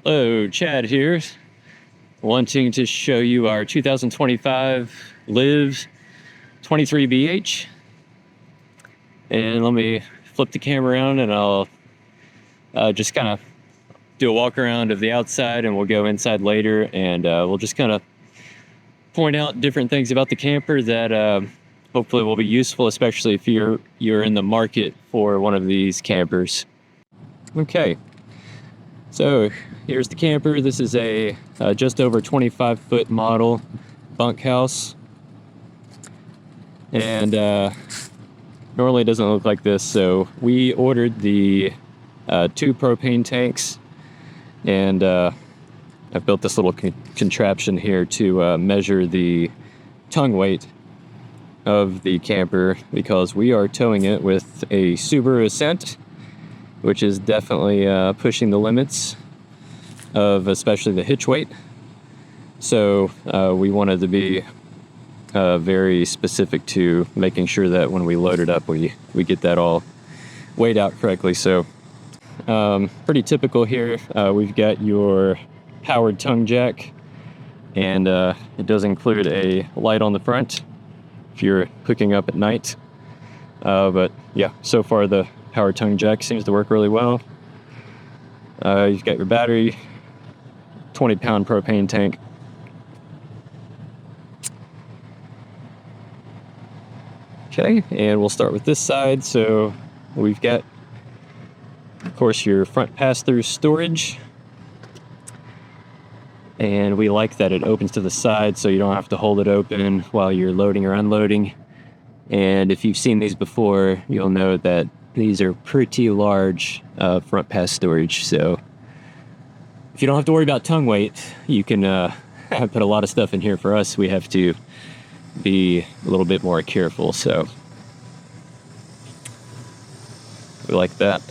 Hello, Chad here, wanting to show you our 2025 LIV 23BH. And let me flip the camera around and I'll just kind of do a walk around of the outside, and we'll go inside later, and we'll just kind of point out different things about the camper that hopefully will be useful, especially if you're in the market for one of these campers. Okay. So here's the camper. This is a just over 25-foot model bunkhouse, and normally it doesn't look like this. So we ordered the 2 propane tanks, and I've built this little contraption here to measure the tongue weight of the camper, because we are towing it with a Subaru Ascent, which is definitely pushing the limits of especially the hitch weight. So we wanted to be very specific to making sure that when we load it up, we get that all weighed out correctly. So pretty typical here. We've got your powered tongue jack, and it does include a light on the front if you're hooking up at night. But yeah, so far the power tongue jack seems to work really well. You've got your battery, 20-pound propane tank. Okay, and we'll start with this side. So we've got, of course, your front pass-through storage. And we like that it opens to the side, so you don't have to hold it open while you're loading or unloading. And if you've seen these before, you'll know that these are pretty large front pass storage, so if you don't have to worry about tongue weight, you can put a lot of stuff in here. For us, we have to be a little bit more careful, so we like that.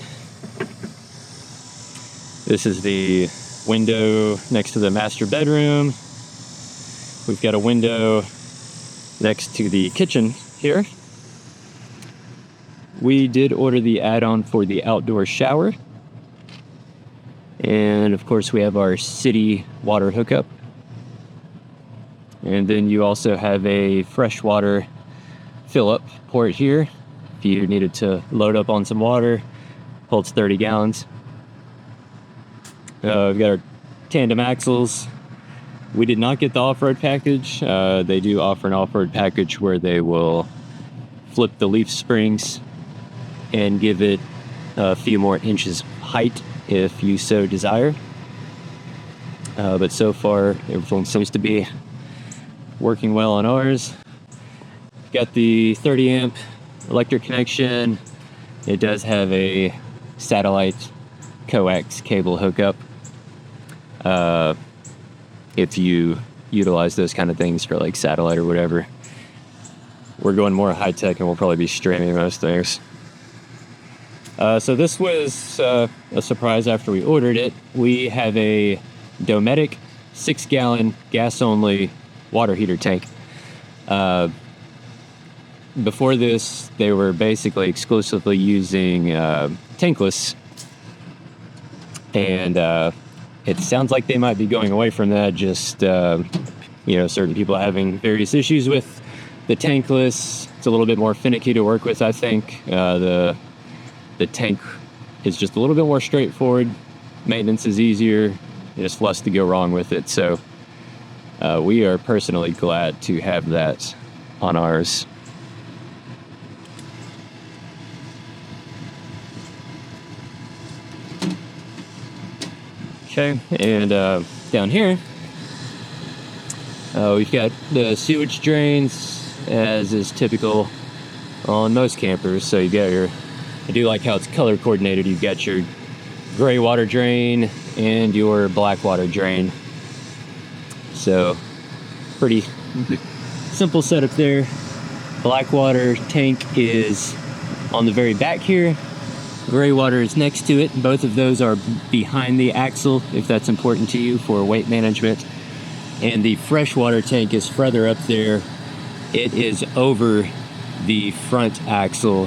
This is the window next to the master bedroom. We've got a window next to the kitchen here. We did order the add-on for the outdoor shower. And of course we have our city water hookup. And then you also have a freshwater fill-up port here. If you needed to load up on some water, holds 30 gallons. We've got our tandem axles. We did not get the off-road package. They do offer an off-road package where they will flip the leaf springs and give it a few more inches height if you so desire. But so far, everything seems to be working well on ours. Got the 30 amp electric connection. It does have a satellite coax cable hookup. If you utilize those kind of things for like satellite or whatever. We're going more high tech, and we'll probably be streaming most things. So this was a surprise after we ordered it. We have a Dometic 6-gallon gas-only water heater tank. Before this, they were basically exclusively using tankless, and it sounds like they might be going away from that. Just certain people are having various issues with the tankless. It's a little bit more finicky to work with, I think. The tank is just a little bit more straightforward. Maintenance is easier. There's less to go wrong with it. So we are personally glad to have that on ours. Okay, and down here, we've got the sewage drains, as is typical on most campers. So you got your, I do like how it's color coordinated. You've got your gray water drain and your black water drain. So pretty simple setup there. Black water tank is on the very back here. Gray water is next to it. Both of those are behind the axle, if that's important to you for weight management. And the freshwater tank is further up there. It is over the front axle,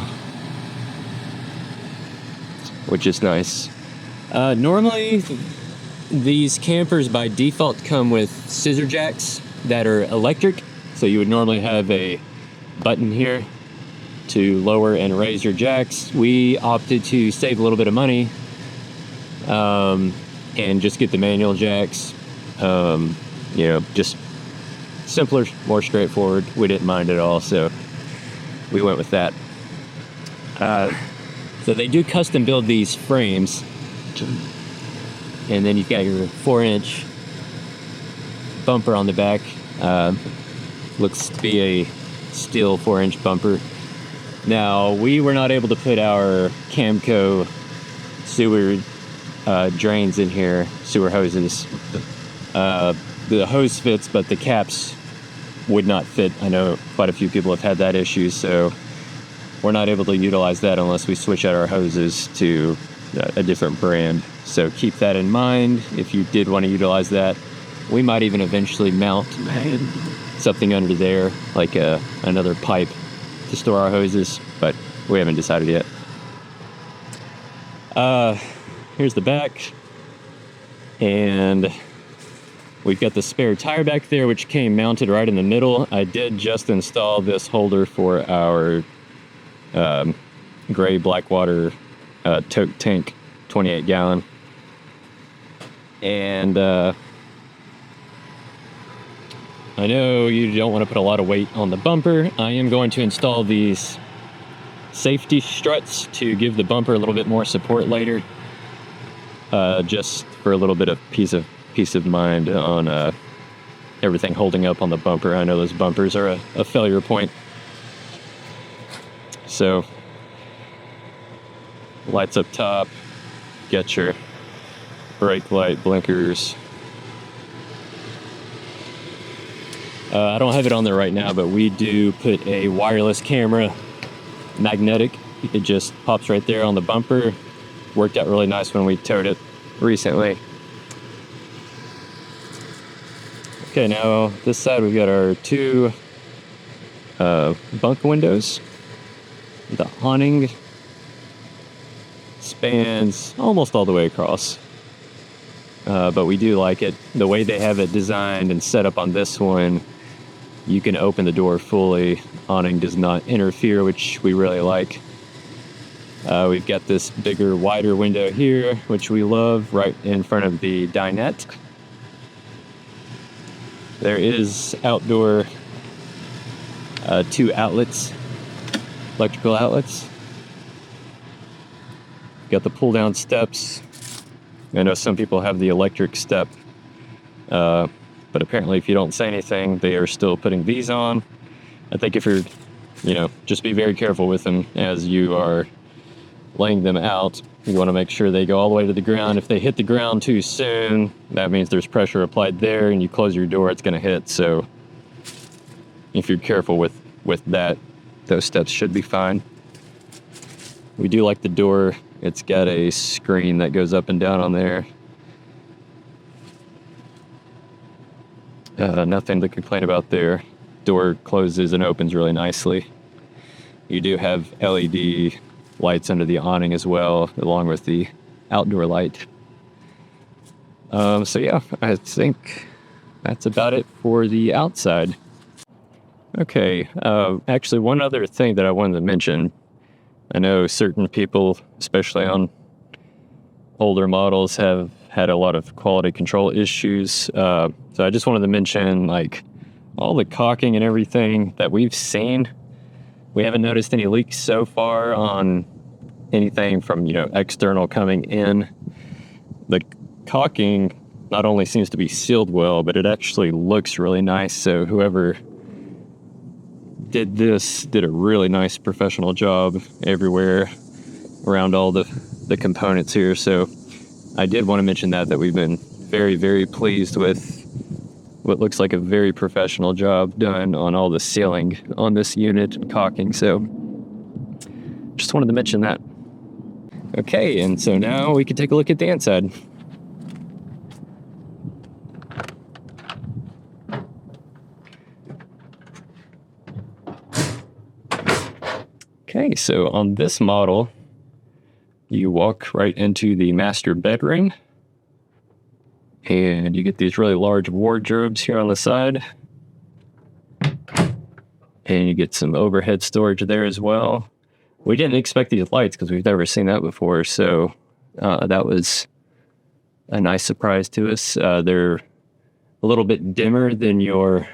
which is nice. Normally, these campers by default come with scissor jacks that are electric. So you would normally have a button here to lower and raise your jacks. We opted to save a little bit of money and just get the manual jacks. You know, just simpler, more straightforward. We didn't mind at all, so we went with that. So they do custom build these frames, and then you've got your 4-inch bumper on the back. Looks to be a steel 4-inch bumper. Now, we were not able to put our Camco sewer drains in here, sewer hoses. The hose fits, but the caps would not fit. I know quite a few people have had that issue, so we're not able to utilize that unless we switch out our hoses to a different brand. So keep that in mind if you did want to utilize that. We might even eventually mount something under there, like another pipe to store our hoses, but we haven't decided yet. Here's the back, and we've got the spare tire back there, which came mounted right in the middle. I did just install this holder for our gray Blackwater Tote tank, 28 gallon. And I know you don't want to put a lot of weight on the bumper. I am going to install these SafetyStruts to give the bumper a little bit more support later, just for a little bit of peace of mind on everything holding up on the bumper. I know those bumpers are a failure point. So, lights up top, get your brake light, blinkers. I don't have it on there right now, but we do put a wireless camera, magnetic. It just pops right there on the bumper. Worked out really nice when we towed it recently. Okay, now this side we've got our two bunk windows. The awning spans almost all the way across, but we do like it. The way they have it designed and set up on this one, you can open the door fully. Awning does not interfere, which we really like. We've got this bigger, wider window here, which we love, right in front of the dinette. There is outdoor 2 outlets, electrical outlets. Got the pull-down steps. I know some people have the electric step, but apparently if you don't say anything, they are still putting these on. I think if you're, just be very careful with them as you are laying them out. You want to make sure they go all the way to the ground. If they hit the ground too soon, that means there's pressure applied there, and you close your door, it's going to hit. So if you're careful with that, those steps should be fine. We do like the door. It's got a screen that goes up and down on there. Nothing to complain about there. Door closes and opens really nicely. You do have LED lights under the awning as well, along with the outdoor light. So yeah, I think that's about it for the outside. Okay, actually one other thing that I wanted to mention. I know certain people, especially on older models, have had a lot of quality control issues. So I just wanted to mention, like, all the caulking and everything that we've seen. We haven't noticed any leaks so far on anything from, external coming in. The caulking not only seems to be sealed well, but it actually looks really nice. So whoever did this did a really nice professional job everywhere around all the components here. So I did want to mention that we've been very, very pleased with what looks like a very professional job done on all the sealing on this unit and caulking. So just wanted to mention that. Okay, and so now we can take a look at the inside. Okay, so on this model, you walk right into the master bedroom. And you get these really large wardrobes here on the side. And you get some overhead storage there as well. We didn't expect these lights because we've never seen that before, so that was a nice surprise to us. They're a little bit dimmer than your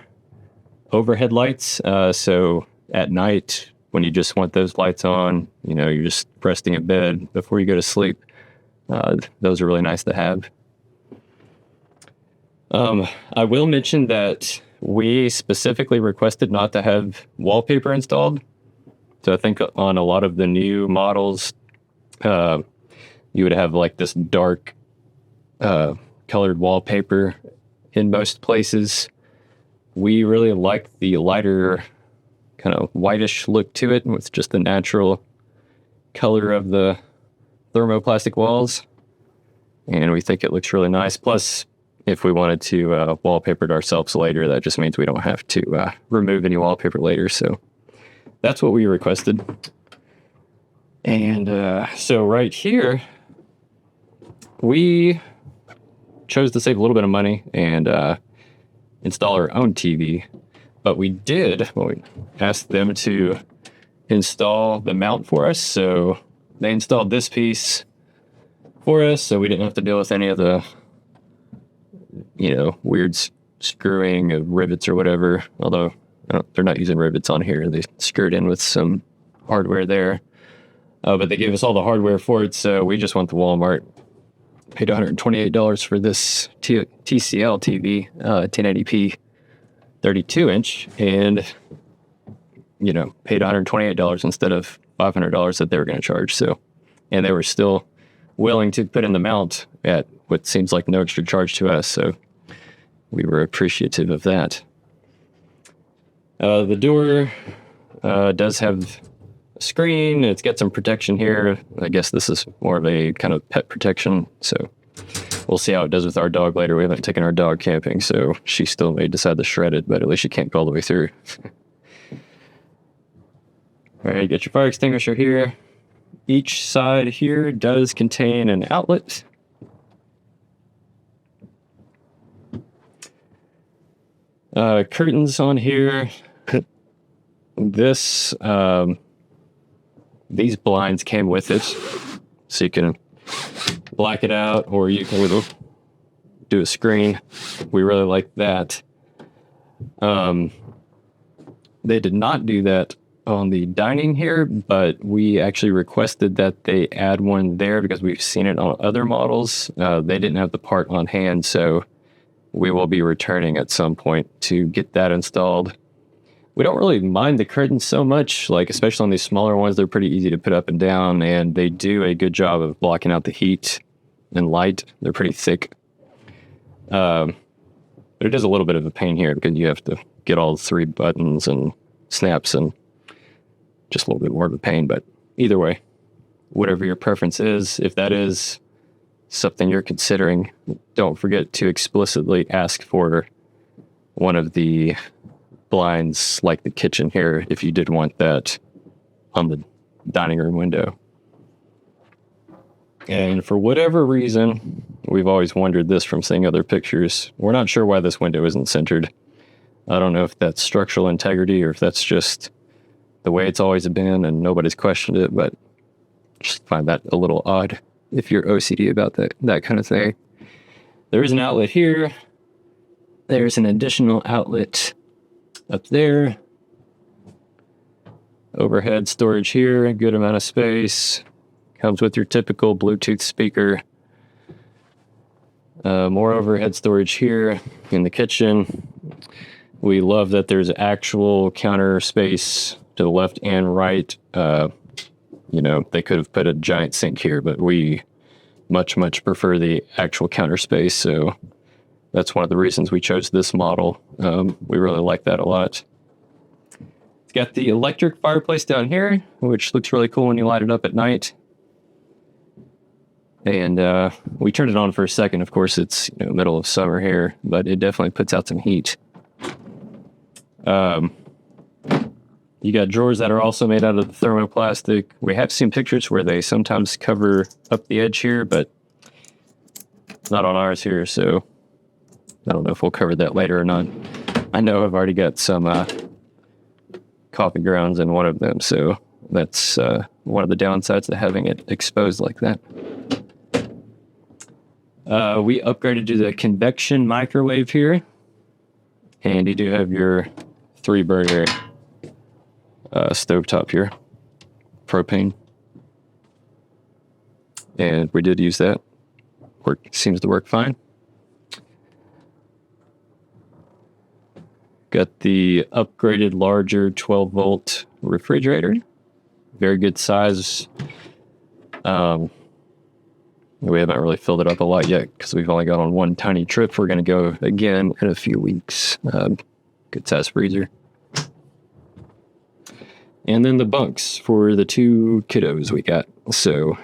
overhead lights, so at night when you just want those lights on, you know, you're just resting in bed before you go to sleep. Those are really nice to have. I will mention that we specifically requested not to have wallpaper installed. So I think on a lot of the new models, you would have like this dark colored wallpaper in most places. We really like the lighter kind of whitish look to it with just the natural color of the thermoplastic walls. And we think it looks really nice. Plus, if we wanted to wallpaper it ourselves later, that just means we don't have to remove any wallpaper later. So that's what we requested. And so right here, we chose to save a little bit of money and install our own TV. But we asked them to install the mount for us. So they installed this piece for us, so we didn't have to deal with any of the, you know, weird screwing of rivets or whatever. Although they're not using rivets on here. They screwed in with some hardware there. But they gave us all the hardware for it, so we just went to Walmart. Paid $128 for this TCL TV, 1080p 32-inch, and, you know, paid $128 instead of $500 that they were going to charge. So, and they were still willing to put in the mount at what seems like no extra charge to us. So we were appreciative of that. The door does have a screen. It's got some protection here. I guess this is more of a kind of pet protection. So we'll see how it does with our dog later. We haven't taken our dog camping, so she still may decide to shred it, but at least she can't go all the way through. All right, you got your fire extinguisher here. Each side here does contain an outlet. Curtains on here. This, these blinds came with it, so you can black it out, or you can do a screen. We really like that. They did not do that on the dining here, but we actually requested that they add one there because we've seen it on other models. They didn't have the part on hand, so we will be returning at some point to get that installed. We don't really mind the curtains so much, like especially on these smaller ones, they're pretty easy to put up and down, and they do a good job of blocking out the heat and light. They're pretty thick. But it is a little bit of a pain here because you have to get all 3 buttons and snaps, and just a little bit more of a pain. But either way, whatever your preference is, if that is something you're considering, don't forget to explicitly ask for one of the blinds like the kitchen here if you did want that on the dining room window. And for whatever reason, we've always wondered this from seeing other pictures. We're not sure why this window isn't centered. I don't know if that's structural integrity or if that's just the way it's always been and nobody's questioned it, but just find that a little odd if you're OCD about that kind of thing. There is an outlet here. There's an additional outlet up there. Overhead storage here, a good amount of space. Comes with your typical Bluetooth speaker. More overhead storage here in the kitchen. We love that there's actual counter space to the left and right. You know, they could have put a giant sink here, but we much prefer the actual counter space. So that's one of the reasons we chose this model. We really like that a lot. It's got the electric fireplace down here, which looks really cool when you light it up at night. And we turned it on for a second. Of course, it's middle of summer here, but it definitely puts out some heat. You got drawers that are also made out of the thermoplastic. We have seen pictures where they sometimes cover up the edge here, but not on ours here. So I don't know if we'll cover that later or not. I know I've already got some coffee grounds in one of them, so that's one of the downsides to having it exposed like that. We upgraded to the convection microwave here, and you do have your 3-burner stovetop here, propane, and we did use that. Seems to work fine. Got the upgraded larger 12-volt refrigerator. Very good size. We haven't really filled it up a lot yet because we've only got on one tiny trip. We're going to go again in a few weeks. Good size freezer. And then the bunks for the 2 kiddos we got. So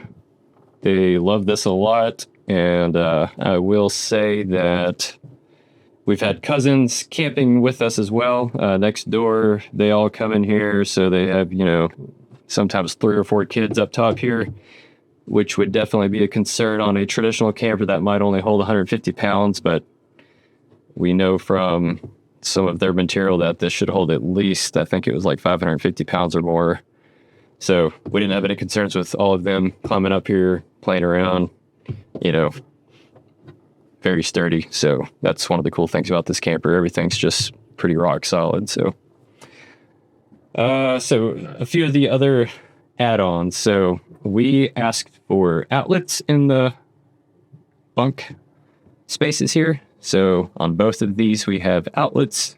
they love this a lot. And I will say that we've had cousins camping with us as well. Next door, they all come in here. So they have, sometimes 3 or 4 kids up top here, which would definitely be a concern on a traditional camper that might only hold 150 pounds. But we know from some of their material that this should hold at least, I think it was like 550 pounds or more. So we didn't have any concerns with all of them climbing up here, playing around. Very sturdy. So that's one of the cool things about this camper. Everything's just pretty rock solid. So a few of the other add-ons. So we asked for outlets in the bunk spaces here. So on both of these, we have outlets,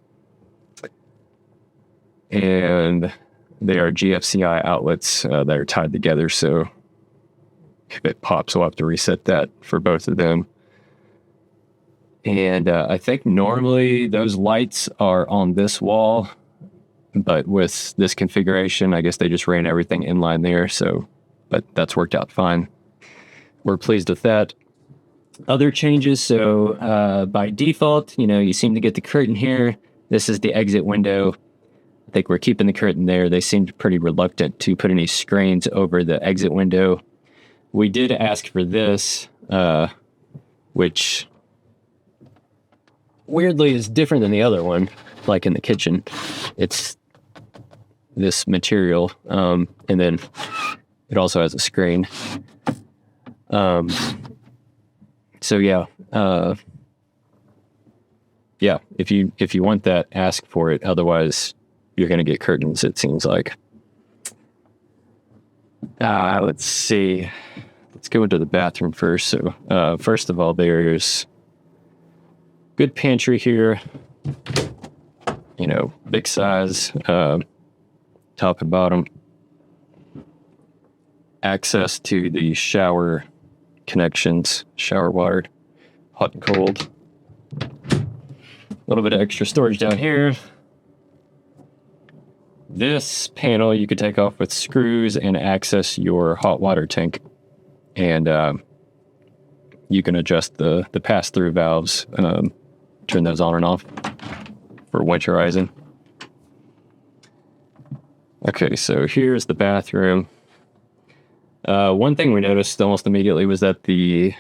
and they are GFCI outlets that are tied together. So if it pops, we'll have to reset that for both of them. And I think normally those lights are on this wall, but with this configuration, I guess they just ran everything inline there. So, but that's worked out fine. We're pleased with that. Other changes. So by default, you seem to get the curtain here. This is the exit window. I think we're keeping the curtain there. They seemed pretty reluctant to put any screens over the exit window. We did ask for this, which weirdly is different than the other one, like in the kitchen. It's this material, and then it also has a screen. So yeah, if you want that, ask for it. Otherwise, you're going to get curtains, it seems like. Let's see. Let's go into the bathroom first. So first of all, there's good pantry here. Big size, top and bottom. Access to the shower connections, shower water, hot and cold. A little bit of extra storage down here. This panel you could take off with screws and access your hot water tank. And you can adjust the pass-through valves, turn those on and off for winterizing. Okay, so here's the bathroom. One thing we noticed almost immediately was that the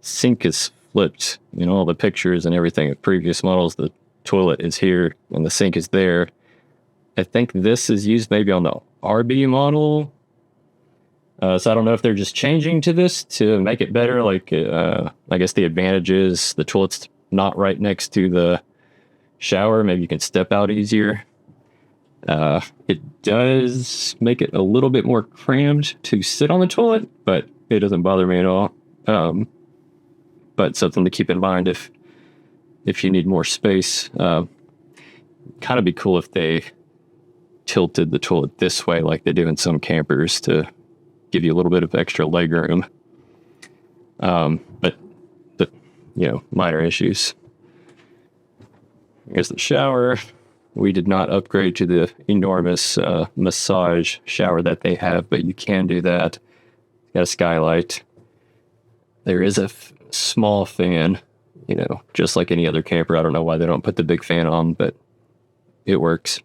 sink is flipped. All the pictures and everything of previous models, the toilet is here and the sink is there. I think this is used maybe on the RB model. So I don't know if they're just changing to this to make it better. Like, I guess the advantage is the toilet's not right next to the shower. Maybe you can step out easier. It does make it a little bit more crammed to sit on the toilet, but it doesn't bother me at all. But something to keep in mind if you need more space. Kind of be cool if they tilted the toilet this way like they do in some campers to give you a little bit of extra leg room. But minor issues. Here's the shower. We did not upgrade to the enormous massage shower that they have, but you can do that. Got a skylight. There is a small fan, just like any other camper. I don't know why they don't put the big fan on, but it works.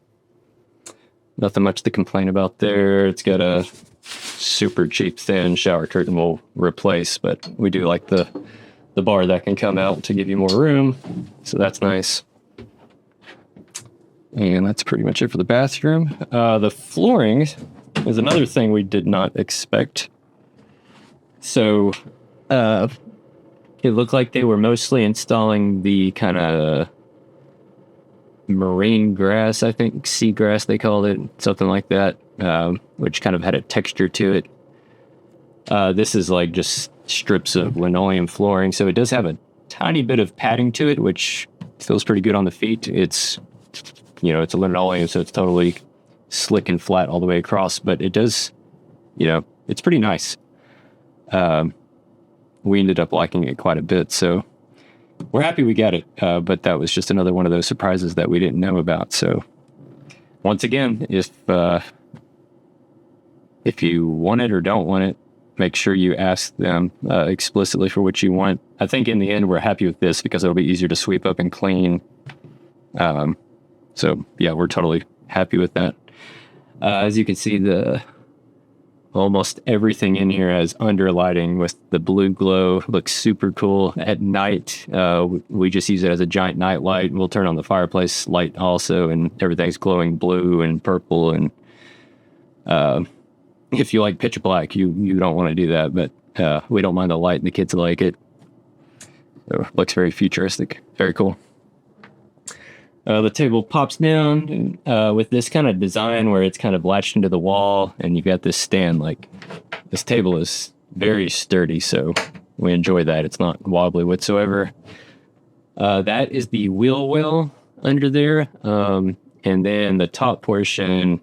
Nothing much to complain about there. It's got a super cheap thin shower curtain we'll replace, but we do like the the bar that can come out to give you more room. So that's nice. And that's pretty much it for the bathroom. The flooring is another thing we did not expect. So it looked like they were mostly installing the kind of marine grass, I think, seagrass they called it, something like that, which kind of had a texture to it. This is like just strips of linoleum flooring, so it does have a tiny bit of padding to it, which feels pretty good on the feet. It's, you know, it's a linoleum, so it's totally slick and flat all the way across, but it does, you know, it's pretty nice. We ended up liking it quite a bit, so we're happy we got it, but that was just another one of those surprises that we didn't know about. So once again, if you want it or don't want it, make sure you ask them explicitly for what you want. I think in the end, we're happy with this because it'll be easier to sweep up and clean. So yeah, we're totally happy with that. As you can see, almost everything in here has underlighting with the blue glow. Looks super cool at night. We just use it as a giant night light. We'll turn on the fireplace light also, and everything's glowing blue and purple. And if you like pitch black, you don't want to do that, but we don't mind the light, and the kids like it. So it looks very futuristic. Very cool. The table pops down with this kind of design where it's kind of latched into the wall, and you've got this stand. Like, this table is very sturdy, so we enjoy that. It's not wobbly whatsoever. That is the wheel well under there, and then the top portion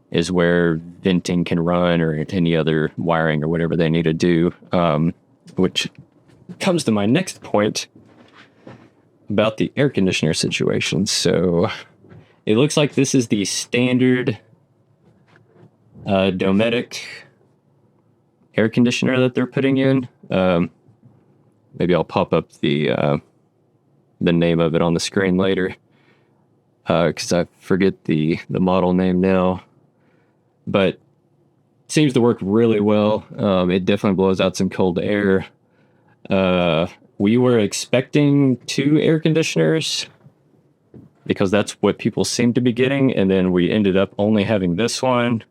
is where venting can run or any other wiring or whatever they need to do, which comes to my next point about the air conditioner situation. So it looks like this is the standard Dometic air conditioner that they're putting in. Maybe I'll pop up the name of it on the screen later, because I forget the model name now. But it seems to work really well. It definitely blows out some cold air. We were expecting 2 air conditioners because that's what people seem to be getting, and then we ended up only having this one.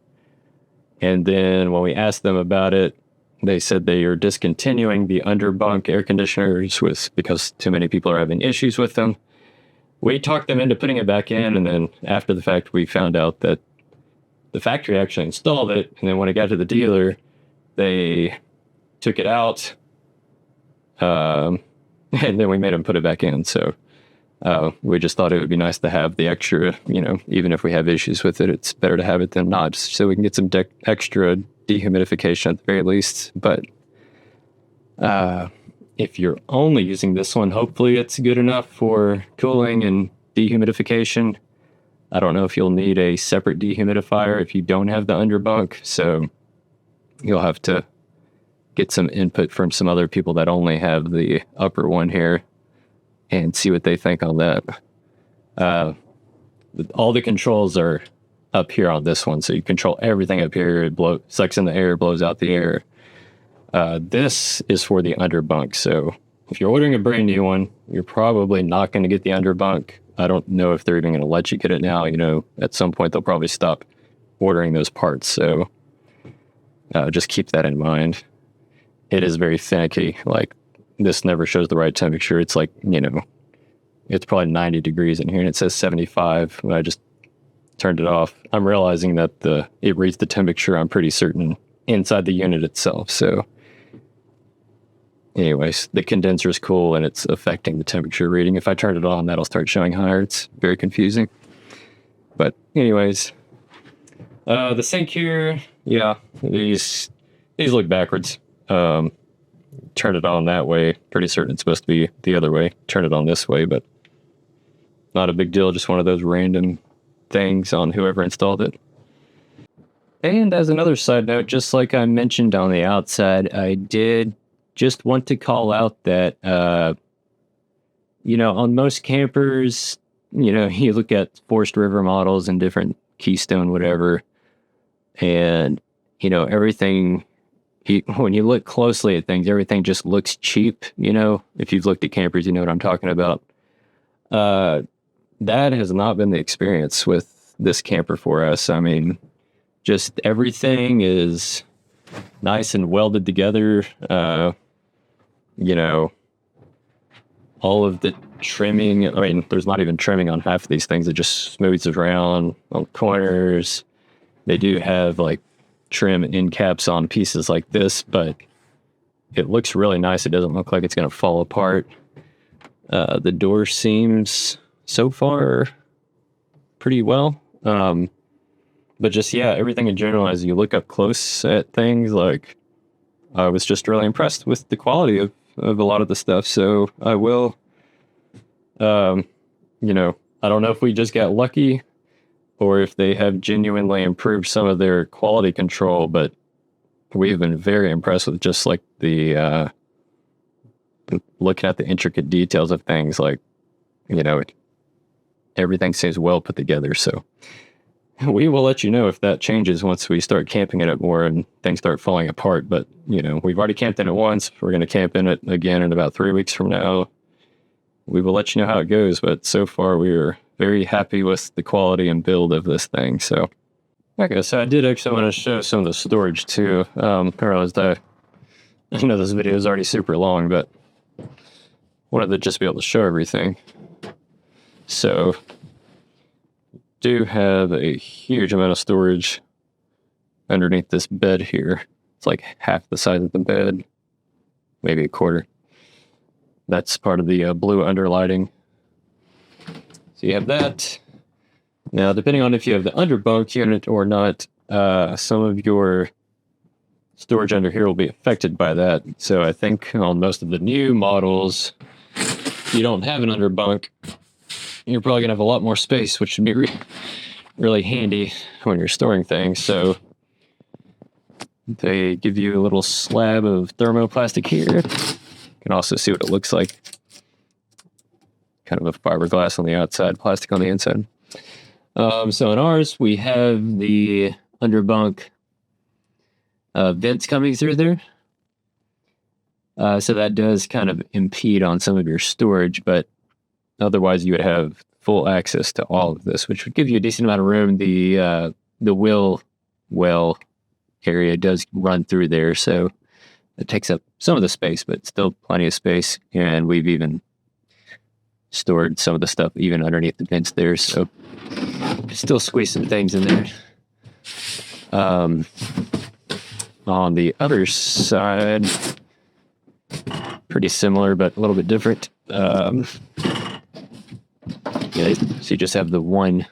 And then when we asked them about it, they said they are discontinuing the Underbunk air conditioners because too many people are having issues with them. We talked them into putting it back in, and then after the fact, we found out that the factory actually installed it, and then when it got to the dealer, they took it out. And then we made them put it back in. So we just thought it would be nice to have the extra, you know, even if we have issues with it, it's better to have it than not, so we can get some extra dehumidification at the very least. But if you're only using this one, hopefully it's good enough for cooling and dehumidification. I don't know if you'll need a separate dehumidifier if you don't have the Underbunk, so you'll have to get some input from some other people that only have the upper one here and see what they think on that. All the controls are up here on this one, so you control everything up here. It sucks in the air, blows out the air. This is for the Underbunk, so if you're ordering a brand new one, you're probably not going to get the Underbunk. I don't know if they're even going to let you get it now. You know, at some point they'll probably stop ordering those parts, so just keep that in mind. It is very finicky. Like, this never shows the right temperature. It's like, you know, it's probably 90 degrees in here, and it says 75 when I just turned it off. I'm realizing that it reads the temperature, I'm pretty certain, inside the unit itself. So anyways, the condenser is cool, and it's affecting the temperature reading. If I turn it on, that'll start showing higher. It's very confusing. But anyways, the sink here, yeah, these look backwards. Turn it on that way. Pretty certain it's supposed to be the other way. Turn it on this way, but not a big deal. Just one of those random things on whoever installed it. And as another side note, just like I mentioned on the outside, I did just want to call out that, you know, on most campers, you know, you look at Forest River models and different Keystone, whatever, and, you know, everything when you look closely at things, everything just looks cheap. You know, if you've looked at campers, you know what I'm talking about. That has not been the experience with this camper for us. I mean, just everything is nice and welded together. You know, all of the trimming, I mean, there's not even trimming on half of these things. It just smooths around on corners. They do have like trim end caps on pieces like this, but it looks really nice. It doesn't look like it's going to fall apart. The door seems so far pretty well. But just, yeah, everything in general, as you look up close at things, like, I was just really impressed with the quality of a lot of the stuff. So I will, you know, I don't know if we just got lucky or if they have genuinely improved some of their quality control, but we've been very impressed with just like the, looking at the intricate details of things, like, you know, everything seems well put together. So we will let you know if that changes once we start camping in it more and things start falling apart. But, you know, we've already camped in it once. We're going to camp in it again in about 3 weeks from now. We will let you know how it goes. But so far, we are very happy with the quality and build of this thing. So, okay, so I did actually want to show some of the storage too. I realized I know this video is already super long, but wanted to just be able to show everything. So, do have a huge amount of storage underneath this bed here. It's like half the size of the bed, maybe a quarter. That's part of the blue underlighting. So you have that. Now, depending on if you have the underbunk unit or not, some of your storage under here will be affected by that. So I think on most of the new models, if you don't have an underbunk, you're probably going to have a lot more space, which should be really handy when you're storing things. So they give you a little slab of thermoplastic here. You can also see what it looks like. Kind of a fiberglass on the outside, plastic on the inside. So in ours, we have the underbunk vents coming through there. So that does kind of impede on some of your storage, but otherwise, you would have full access to all of this, which would give you a decent amount of room. The wheel well area does run through there, so it takes up some of the space, but still plenty of space. And we've even stored some of the stuff even underneath the vents there, so still squeeze some things in there. On the other side, pretty similar, but a little bit different. Yeah, so you just have the one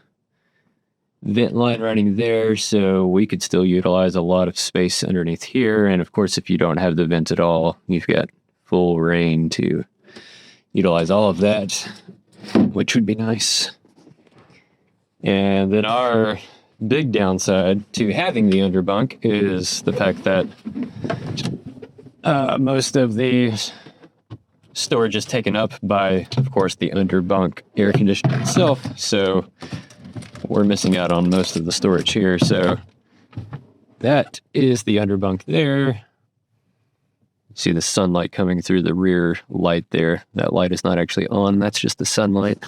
vent line running there, so we could still utilize a lot of space underneath here. And of course, if you don't have the vent at all, you've got full reign to utilize all of that, which would be nice. And then our big downside to having the underbunk is the fact that most of the storage is taken up by, of course, the underbunk air conditioner itself. So we're missing out on most of the storage here. So that is the underbunk there. See the sunlight coming through the rear light there. That light is not actually on. That's just the sunlight.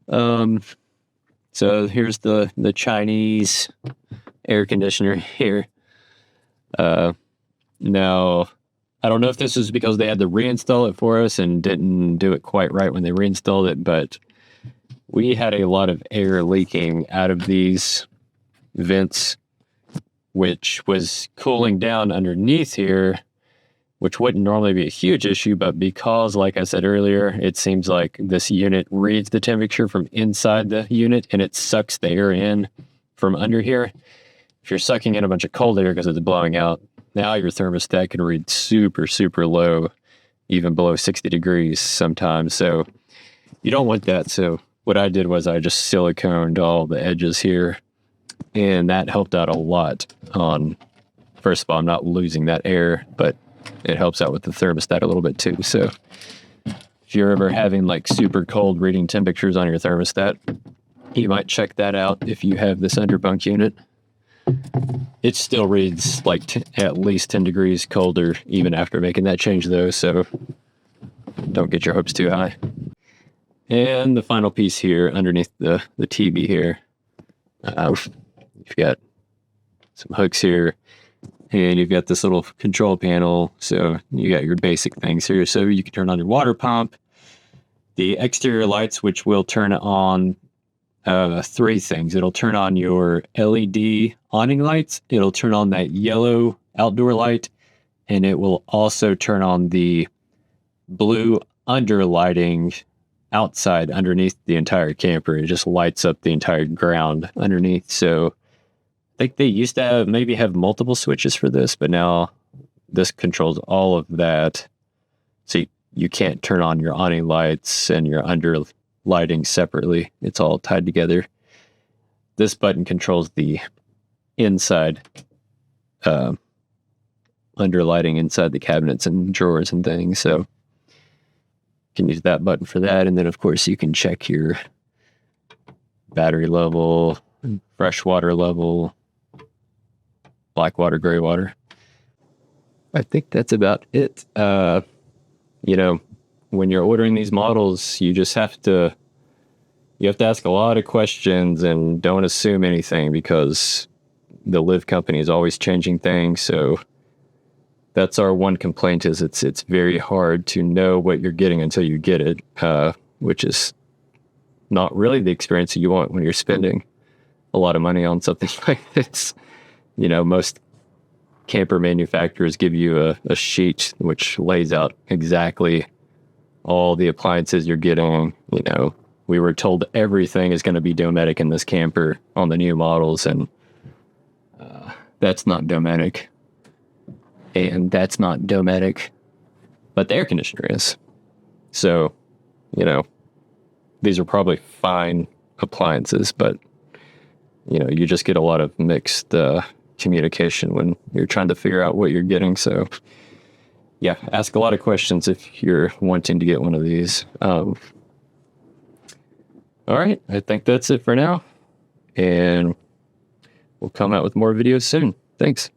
So here's the Chinese air conditioner here. Now, I don't know if this is because they had to reinstall it for us and didn't do it quite right when they reinstalled it, but we had a lot of air leaking out of these vents, which was cooling down underneath here, which wouldn't normally be a huge issue, but because, like I said earlier, it seems like this unit reads the temperature from inside the unit and it sucks the air in from under here. If you're sucking in a bunch of cold air because it's blowing out, now your thermostat can read super, super low, even below 60 degrees sometimes. So you don't want that. So what I did was I just siliconed all the edges here, and that helped out a lot on, first of all, I'm not losing that air, but it helps out with the thermostat a little bit too. So if you're ever having like super cold reading temperatures on your thermostat, you might check that out if you have this underbunk unit. it still reads like at least 10 degrees colder even after making that change though, so don't get your hopes too high. And the final piece here underneath the TV here, you've got some hooks here, and you've got this little control panel. So you got your basic things here. So you can turn on your water pump, the exterior lights, which will turn on three things. It'll turn on your LED awning lights. It'll turn on that yellow outdoor light, and it will also turn on the blue underlighting outside underneath the entire camper. It just lights up the entire ground underneath. So I think they used to maybe have multiple switches for this, but now this controls all of that. So you can't turn on your awning lights and your underlighting separately. It's all tied together. This button controls the inside underlighting inside the cabinets and drawers and things. So you can use that button for that. And then, of course, you can check your battery level, fresh water level, black water, gray water. I think that's about it. You know, when you're ordering these models, you have to ask a lot of questions and don't assume anything, because the LIV company is always changing things. So that's our one complaint, is it's very hard to know what you're getting until you get it, which is not really the experience that you want when you're spending a lot of money on something like this. You know, most camper manufacturers give you a sheet which lays out exactly all the appliances you're getting. You know, we were told everything is going to be Dometic in this camper on the new models, and that's not Dometic. And that's not Dometic, but the air conditioner is. So, you know, these are probably fine appliances, but, you know, you just get a lot of mixed communication when you're trying to figure out what you're getting. So, yeah, ask a lot of questions if you're wanting to get one of these. All right, I think that's it for now, and we'll come out with more videos soon. Thanks.